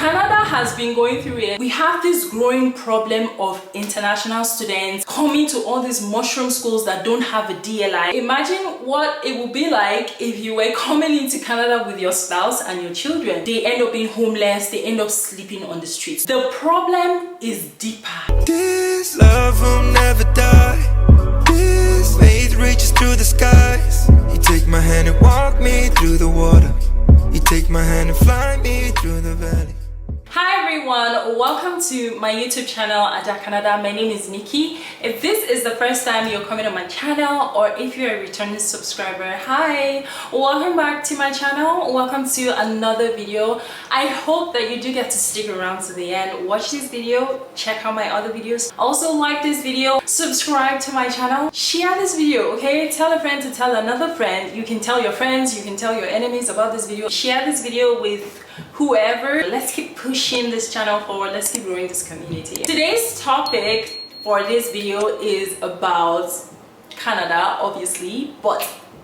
Canada has been going through it. We have this growing problem of international students coming to all these mushroom schools that don't have a DLI. Imagine what it would be like if you were coming into Canada with your spouse and your children. They end up being homeless, they end up sleeping on the streets. The problem is deeper. This love will never die. This faith reaches through the skies. You take my hand and walk me through the water. You take my hand and fly me through the valley. Hi everyone, welcome to my YouTube channel Ada Canada. My name is Nikki. If this is the first time you're coming on my channel, or if you're a returning subscriber, hi, welcome back to my channel. Welcome to another video. I hope that you do get to stick around to the end, watch this video, check out my other videos, also like this video, subscribe to my channel, share this video, okay? Tell a friend to tell another friend. You can tell your friends, you can tell your enemies about this video. Share this video with whoever. Let's keep pushing this channel forward. Let's keep growing this community. Today's topic for this video is about Canada, obviously, but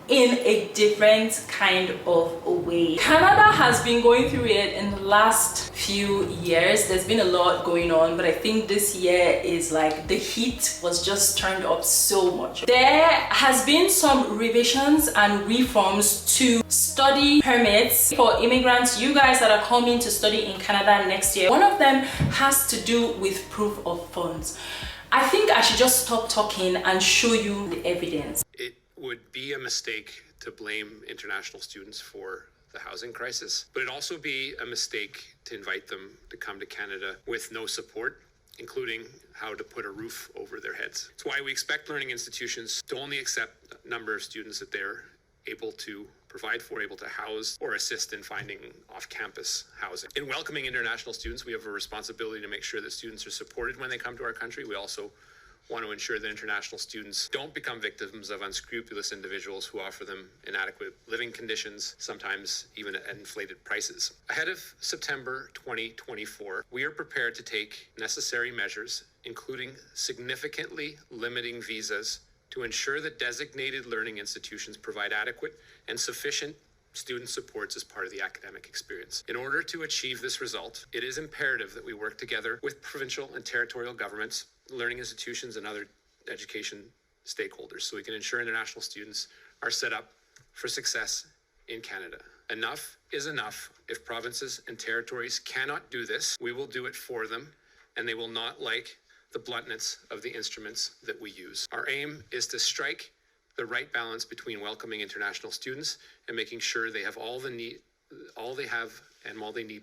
in a different kind of a way. Canada has been going through it in the last few years. There's been a lot going on, but I think this year is like the heat was just turned up so much. There has been some revisions and reforms to study permits for immigrants, you guys that are coming to study in Canada next year. One of them has to do with proof of funds. I think I should just stop talking and show you the evidence. It would be a mistake to blame international students for the housing crisis, but it'd also be a mistake to invite them to come to Canada with no support, including how to put a roof over their heads. It's why we expect learning institutions to only accept a number of students that they're able to provide for, able to house, or assist in finding off-campus housing. In welcoming international students, we have a responsibility to make sure that students are supported when they come to our country. We also want to ensure that international students don't become victims of unscrupulous individuals who offer them inadequate living conditions, sometimes even at inflated prices. Ahead of September 2024, we are prepared to take necessary measures, including significantly limiting visas to ensure that designated learning institutions provide adequate and sufficient student supports as part of the academic experience. In order to achieve this result, it is imperative that we work together with provincial and territorial governments, learning institutions, and other education stakeholders so we can ensure international students are set up for success in Canada. Enough is enough. If provinces and territories cannot do this, we will do it for them, and they will not like the bluntness of the instruments that we use. Our aim is to strike the right balance between welcoming international students and making sure they have all they need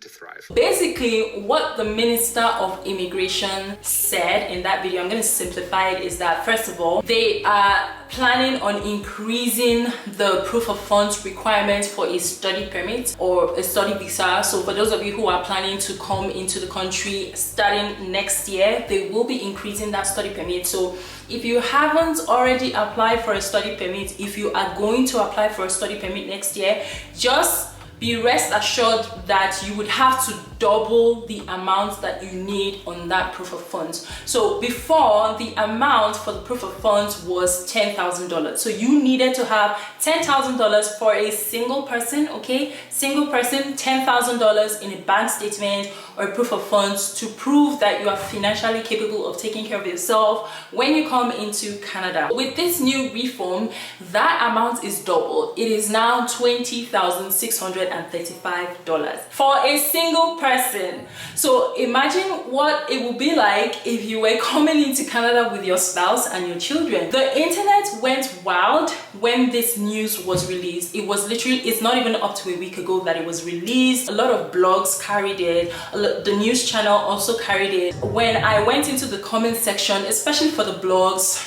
to thrive. Basically, what the Minister of Immigration said in that video, I'm going to simplify it, is that first of all, they are planning on increasing the proof of funds requirements for a study permit or a study visa. So for those of you who are planning to come into the country starting next year, they will be increasing that study permit. So if you haven't already applied for a study permit, if you are going to apply for a study permit next year, just be rest assured that you would have to double the amount that you need on that proof of funds. So before, the amount for the proof of funds was $10,000. So you needed to have $10,000 for a single person, okay? Single person, $10,000 in a bank statement or a proof of funds to prove that you are financially capable of taking care of yourself when you come into Canada. With this new reform, that amount is doubled. It is now $20,635 for a single person. So imagine what it would be like if you were coming into Canada with your spouse and your children. The internet went wild when this news was released. It was literally, it's not even up to a week ago that it was released. A lot of blogs carried it. The news channel also carried it. When I went into the comment section, especially for the blogs,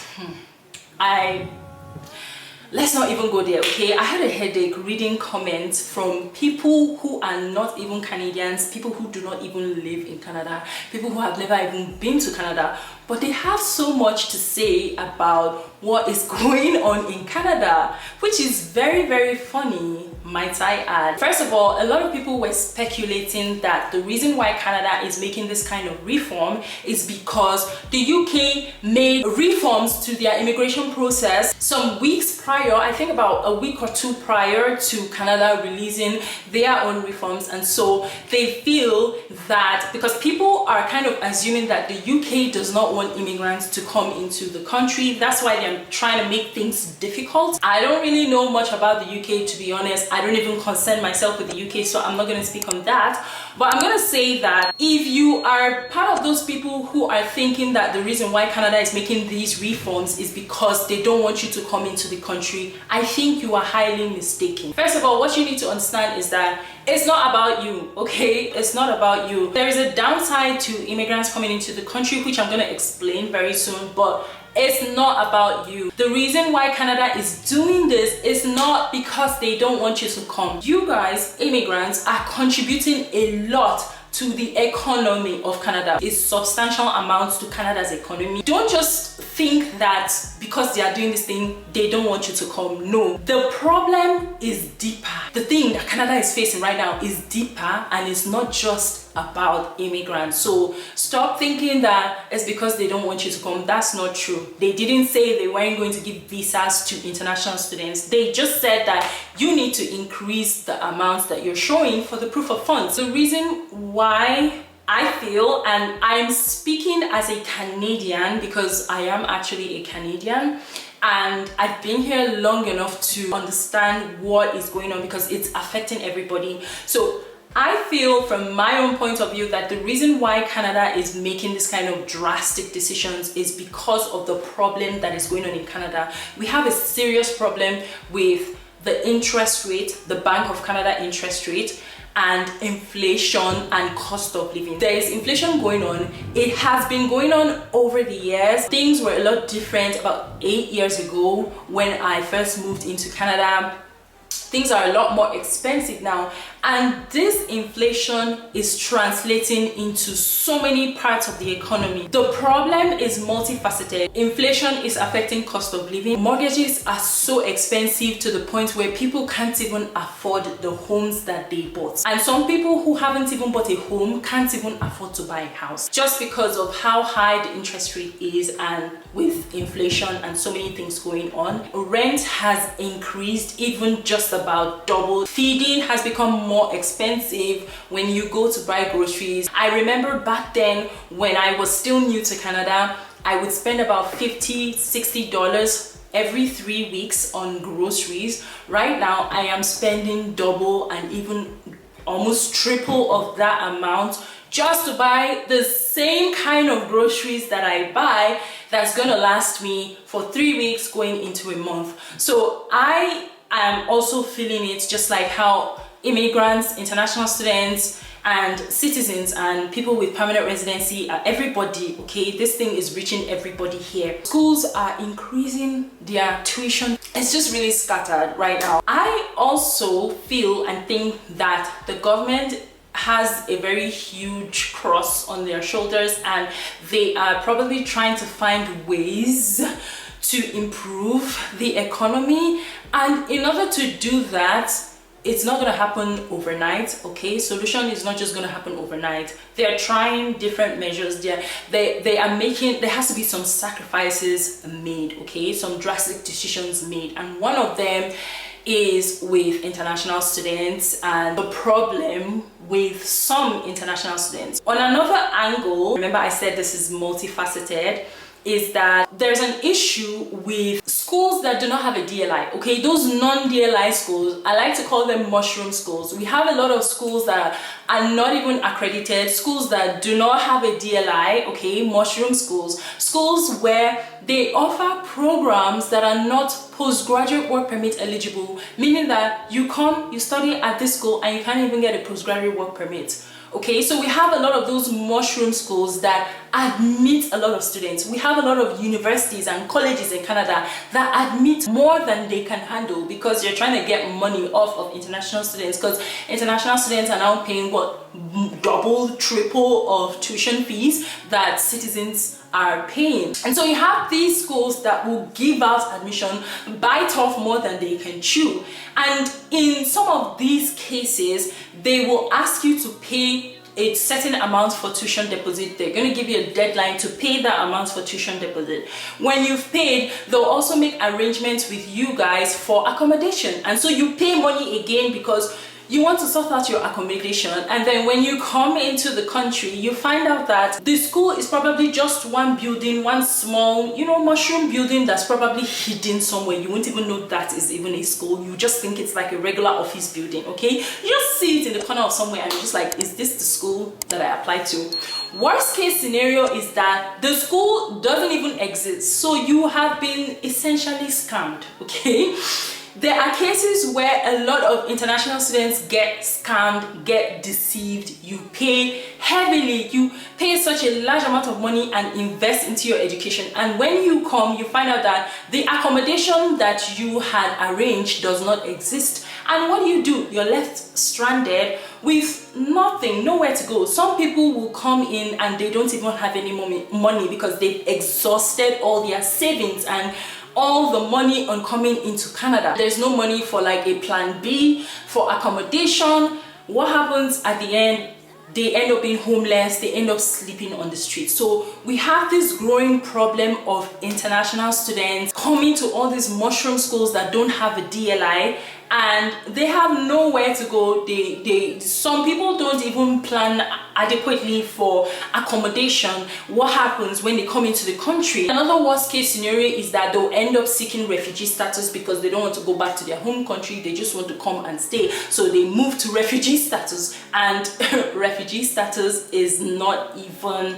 let's not even go there, okay? I had a headache reading comments from people who are not even Canadians, people who do not even live in Canada, people who have never even been to Canada, but they have so much to say about what is going on in Canada, which is very, very funny, might I add. First of all, a lot of people were speculating that the reason why Canada is making this kind of reform is because the UK made reforms to their immigration process some weeks prior, I think about a week or two prior to Canada releasing their own reforms. And so they feel that because people are kind of assuming that the UK does not want immigrants to come into the country, that's why they're trying to make things difficult. I don't really know much about the UK, to be honest. I don't even concern myself with the UK, so I'm not going to speak on that. But I'm going to say that if you are part of those people who are thinking that the reason why Canada is making these reforms is because they don't want you to come into the country, I think you are highly mistaken. First of all, what you need to understand is that it's not about you, okay? It's not about you. There is a downside to immigrants coming into the country, which I'm going to explain very soon, but it's not about you. The reason why Canada is doing this is not because they don't want you to come. You guys, immigrants, are contributing a lot to the economy of Canada. It's substantial amounts to Canada's economy. Don't just think that because they are doing this thing, they don't want you to come. No, the problem is deeper. The thing that Canada is facing right now is deeper, and it's not just about immigrants. So stop thinking that it's because they don't want you to come. That's not true. They didn't say they weren't going to give visas to international students. They just said that you need to increase the amounts that you're showing for the proof of funds. The reason why I feel, and I'm speaking as a Canadian because I am actually a Canadian, and I've been here long enough to understand what is going on because it's affecting everybody. So I feel from my own point of view that the reason why Canada is making this kind of drastic decisions is because of the problem that is going on in Canada. We have a serious problem with the interest rate, the Bank of Canada interest rate, and inflation and cost of living. There is inflation going on. It has been going on over the years. Things were a lot different about 8 years ago when I first moved into Canada. Things are a lot more expensive now, and this inflation is translating into so many parts of the economy. The problem is multifaceted. Inflation is affecting cost of living. Mortgages are so expensive to the point where people can't even afford the homes that they bought. And some people who haven't even bought a home can't even afford to buy a house just because of how high the interest rate is, and with inflation and so many things going on. Rent has increased even just about double. Feeding has become more expensive when you go to buy groceries. I remember back then when I was still new to Canada, I would spend about $50–60 every 3 weeks on groceries. Right now I am spending double and even almost triple of that amount just to buy the same kind of groceries that I buy that's gonna last me for 3 weeks going into a month. So I am also feeling it, just like how immigrants, international students, and citizens and people with permanent residency, everybody, okay, this thing is reaching everybody here. Schools are increasing their tuition. It's just really scattered right now. I also feel and think that the government has a very huge cross on their shoulders, and they are probably trying to find ways to improve the economy. And in order to do that, it's not going to happen overnight, okay? Solution is not just going to happen overnight. They are trying different measures. They are making, there has to be some sacrifices made, okay? Some drastic decisions made, and one of them is with international students and the problem with some international students. On another angle, remember I said this is multifaceted, is that there's an issue with schools that do not have a DLI, okay? Those non-DLI schools, I like to call them mushroom schools. We have a lot of schools that are not even accredited, schools that do not have a DLI, okay? Mushroom schools. Schools where they offer programs that are not postgraduate work permit eligible, meaning that you come, you study at this school and you can't even get a postgraduate work permit. Okay, so we have a lot of those mushroom schools that admit a lot of students. We have a lot of universities and colleges in Canada that admit more than they can handle because you're trying to get money off of international students, because international students are now paying what, double, triple of tuition fees that citizens are paying. And so you have these schools that will give out admission, bite off more than they can chew. And in some of these cases, they will ask you to pay a certain amount for tuition deposit. They're going to give you a deadline to pay that amount for tuition deposit. When you've paid, they'll also make arrangements with you guys for accommodation. And so you pay money again because you want to sort out your accommodation, and then when you come into the country, you find out that the school is probably just one building, one small, mushroom building that's probably hidden somewhere. You won't even know that is even a school. You just think it's like a regular office building, okay? You just see it in the corner of somewhere and you're just like, is this the school that I applied to? Worst case scenario is that the school doesn't even exist, so you have been essentially scammed, okay? There are cases where a lot of international students get scammed, get deceived. You pay heavily, you pay such a large amount of money and invest into your education. And when you come, you find out that the accommodation that you had arranged does not exist. And what do? You're left stranded with nothing, nowhere to go. Some people will come in and they don't even have any money because they've exhausted all their savings and all the money on coming into Canada. There's no money for like a plan B, for accommodation. What happens at the end? They end up being homeless, they end up sleeping on the street. So we have this growing problem of international students coming to all these mushroom schools that don't have a DLI, and they have nowhere to go. Some people don't even plan adequately for accommodation. What happens when they come into the country? Another worst case scenario is that they'll end up seeking refugee status because they don't want to go back to their home country. They just want to come and stay, so they move to refugee status, and refugee status is not even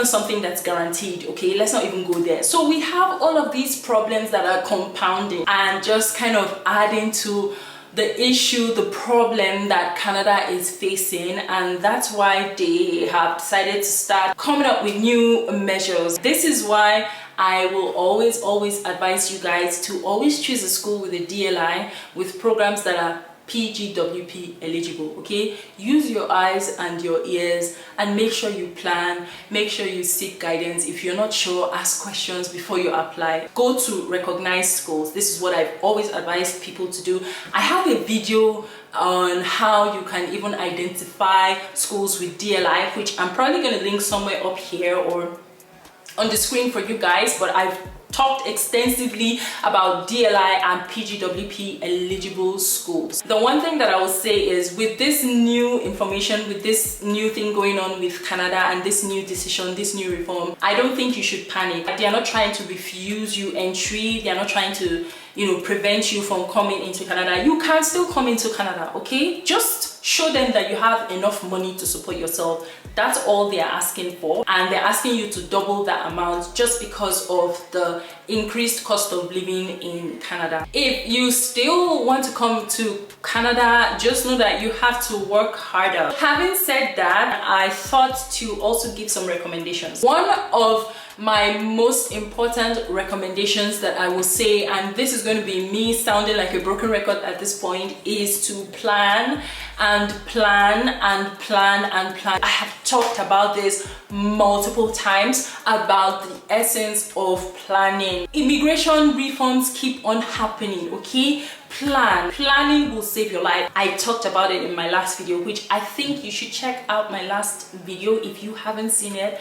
something that's guaranteed, okay? Let's not even go there. So we have all of these problems that are compounding and just kind of adding to the issue, the problem that Canada is facing, and that's why they have decided to start coming up with new measures. This is why I will always advise you guys to always choose a school with a DLI, with programs that are PGWP eligible, okay? Use your eyes and your ears and make sure you plan, make sure you seek guidance. If you're not sure, ask questions before you apply. Go to recognized schools. This is what I've always advised people to do. I have a video on how you can even identify schools with DLI, which I'm probably going to link somewhere up here or on the screen for you guys, but I've talked extensively about DLI and PGWP eligible schools. The one thing that I will say is, with this new information, with this new thing going on with Canada and this new decision, this new reform, I don't think you should panic. They are not trying to refuse you entry. They are not trying to, prevent you from coming into Canada. You can still come into Canada, okay? Just show them that you have enough money to support yourself. That's all they are asking for, and they're asking you to double that amount just because of the increased cost of living in Canada. If you still want to come to Canada, just know that you have to work harder. Having said that, I thought to also give some recommendations. One of my most important recommendations that I will say, and this is going to be me sounding like a broken record at this point, is to plan and plan and plan and plan. I have talked about this multiple times about the essence of planning. Immigration reforms keep on happening, okay? Planning will save your life. I talked about it in my last video, which I think you should check out my last video if you haven't seen it.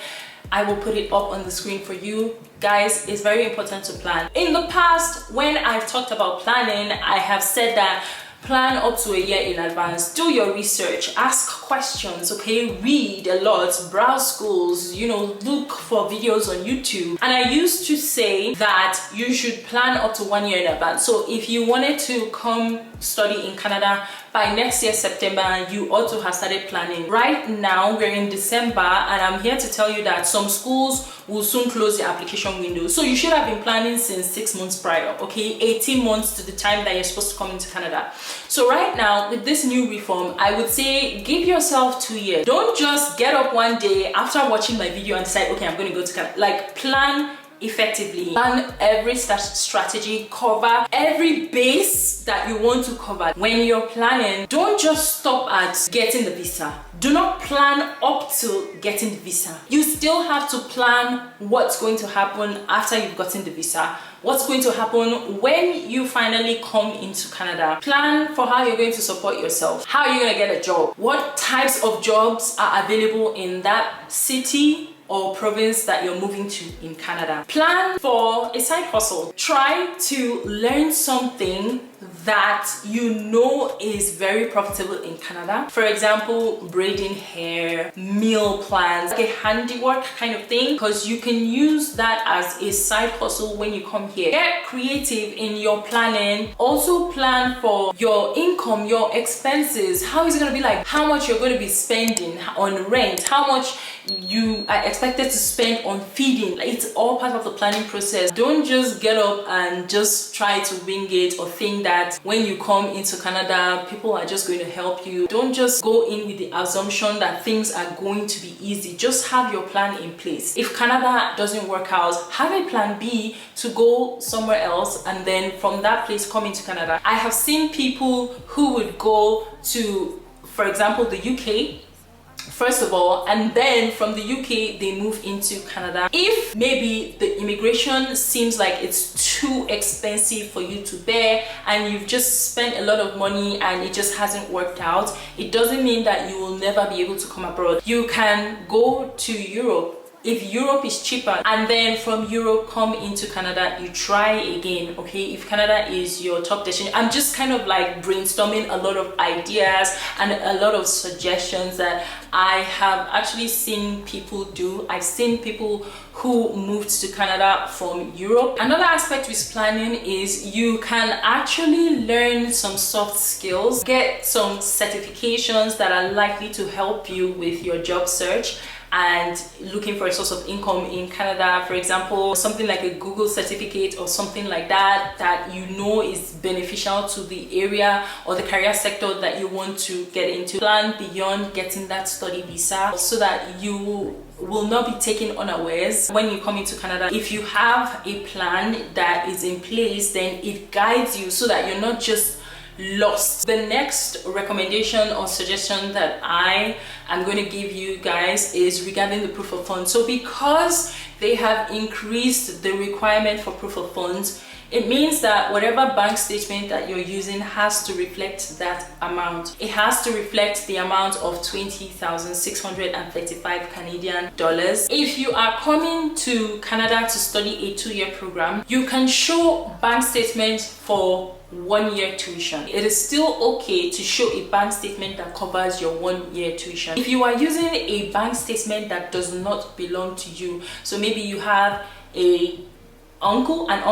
I will put it up on the screen for you. Guys, it's very important to plan. In the past, when I've talked about planning, I have said that plan up to a year in advance. Do your research, ask questions, okay? Read a lot, browse schools, look for videos on YouTube. And I used to say that you should plan up to 1 year in advance. So if you wanted to come study in Canada by next year September, you ought to have started planning. Right now we're in December, and I'm here to tell you that some schools will soon close the application window. So you should have been planning since 6 months prior, okay? 18 months to the time that you're supposed to come into Canada. So right now, with this new reform, I would say give yourself 2 years. Don't just get up one day after watching my video and decide, okay, I'm going to go to Canada. Like, plan effectively. Plan every strategy, cover every base that you want to cover. When you're planning, don't just stop at getting the visa. Do not plan up to getting the visa. You still have to plan what's going to happen after you've gotten the visa. What's going to happen when you finally come into Canada. Plan for how you're going to support yourself. How are you going to get a job? What types of jobs are available in that city or province that you're moving to in Canada. Plan for a side hustle. Try to learn something that you know is very profitable in Canada. For example, braiding hair, meal plans, like a handiwork kind of thing, because you can use that as a side hustle when you come here. Get creative in your planning. Also plan for your income, your expenses. How is it going to be like? How much you're going to be spending on rent? How much you are expected to spend on feeding? It's all part of the planning process. Don't just get up and just try to wing it or think that when you come into Canada, people are just going to help you. Don't just go in with the assumption that things are going to be easy. Just have your plan in place. If Canada doesn't work out, have a plan B to go somewhere else, and then from that place come into Canada. I have seen people who would go to, for example, the UK first of all, and then from the UK they move into Canada. If maybe the immigration seems like it's too expensive for you to bear and you've just spent a lot of money and it just hasn't worked out, it doesn't mean that you will never be able to come abroad. You can go to Europe if Europe is cheaper, and then from Europe come into Canada. You try again, okay? If Canada is your top destination, I'm just kind of like brainstorming a lot of ideas and a lot of suggestions that I have actually seen people do. I've seen people who moved to Canada from Europe. Another aspect with planning is you can actually learn some soft skills, get some certifications that are likely to help you with your job search and looking for a source of income in Canada. For example, something like a Google certificate or something like that that you know is beneficial to the area or the career sector that you want to get into. Plan beyond getting that study visa so that you will not be taken unawares when you come into Canada. If you have a plan that is in place, then it guides you so that you're not just lost. The next recommendation or suggestion that I am going to give you guys is regarding the proof of funds. So because they have increased the requirement for proof of funds, it means that whatever bank statement that you're using has to reflect that amount. It has to reflect the amount of 20,635 Canadian dollars. If you are coming to Canada to study a 2-year program, you can show bank statements for 1-year tuition. It is still okay to show a bank statement that covers your 1-year tuition. If you are using a bank statement that does not belong to you, so maybe you have an uncle, an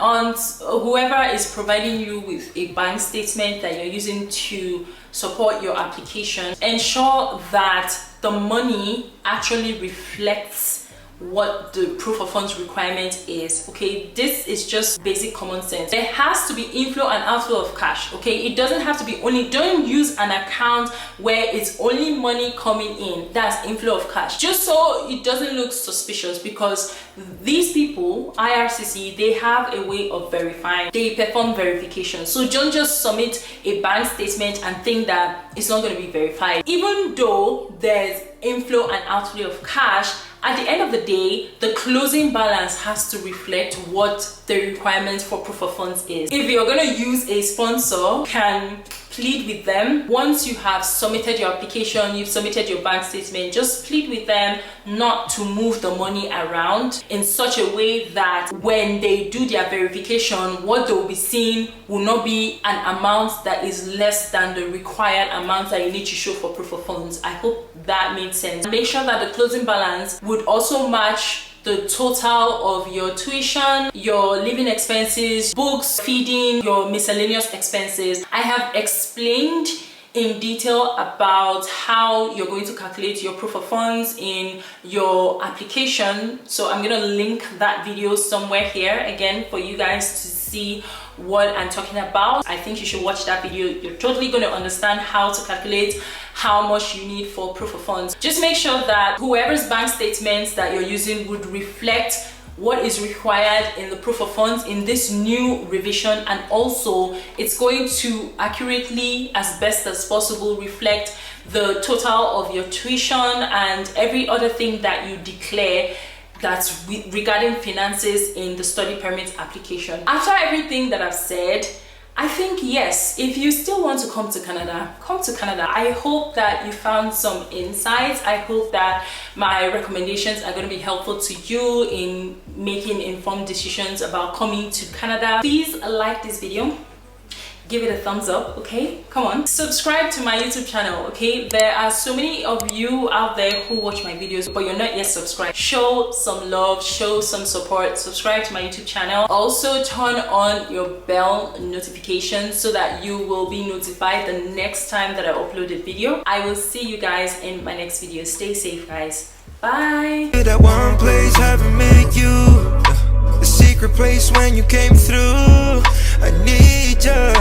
aunt, whoever is providing you with a bank statement that you're using to support your application, ensure that the money actually reflects what the proof of funds requirement is. Okay, this is just basic common sense. There has to be inflow and outflow of cash. Okay, it doesn't have to be only, don't use an account where it's only money coming in, that's inflow of cash, just so it doesn't look suspicious, because these people, IRCC, they have a way of verifying. They perform verification. So don't just submit a bank statement and think that it's not going to be verified. Even though there's inflow and outflow of cash, at the end of the day, the closing balance has to reflect what the requirement for proof of funds is. If you're going to use a sponsor, you can plead with them. Once you have submitted your application, you've submitted your bank statement, just plead with them not to move the money around in such a way that when they do their verification, what they'll be seeing will not be an amount that is less than the required amount that you need to show for proof of funds. I hope that made sense. Make sure that the closing balance would also match the total of your tuition, your living expenses, books, feeding, your miscellaneous expenses. I have explained in detail about how you're going to calculate your proof of funds in your application, so I'm going to link that video somewhere here again for you guys to see what I'm talking about. I think you should watch that video. You're totally going to understand how to calculate how much you need for proof of funds. Just make sure that whoever's bank statements that you're using would reflect what is required in the proof of funds in this new revision, and also it's going to accurately, as best as possible, reflect the total of your tuition and every other thing that you declare that's regarding finances in the study permit application. After everything that I've said, I think yes, if you still want to come to Canada, come to Canada. I hope that you found some insights. I hope that my recommendations are going to be helpful to you in making informed decisions about coming to Canada. Please like this video. Give it a thumbs up, okay? Come on. Subscribe to my YouTube channel, okay? There are so many of you out there who watch my videos, but you're not yet subscribed. Show some love, show some support. Subscribe to my YouTube channel. Also, turn on your bell notifications so that you will be notified the next time that I upload a video. I will see you guys in my next video. Stay safe, guys. Bye. That one place heaven made you, the secret place when you came through. I need you.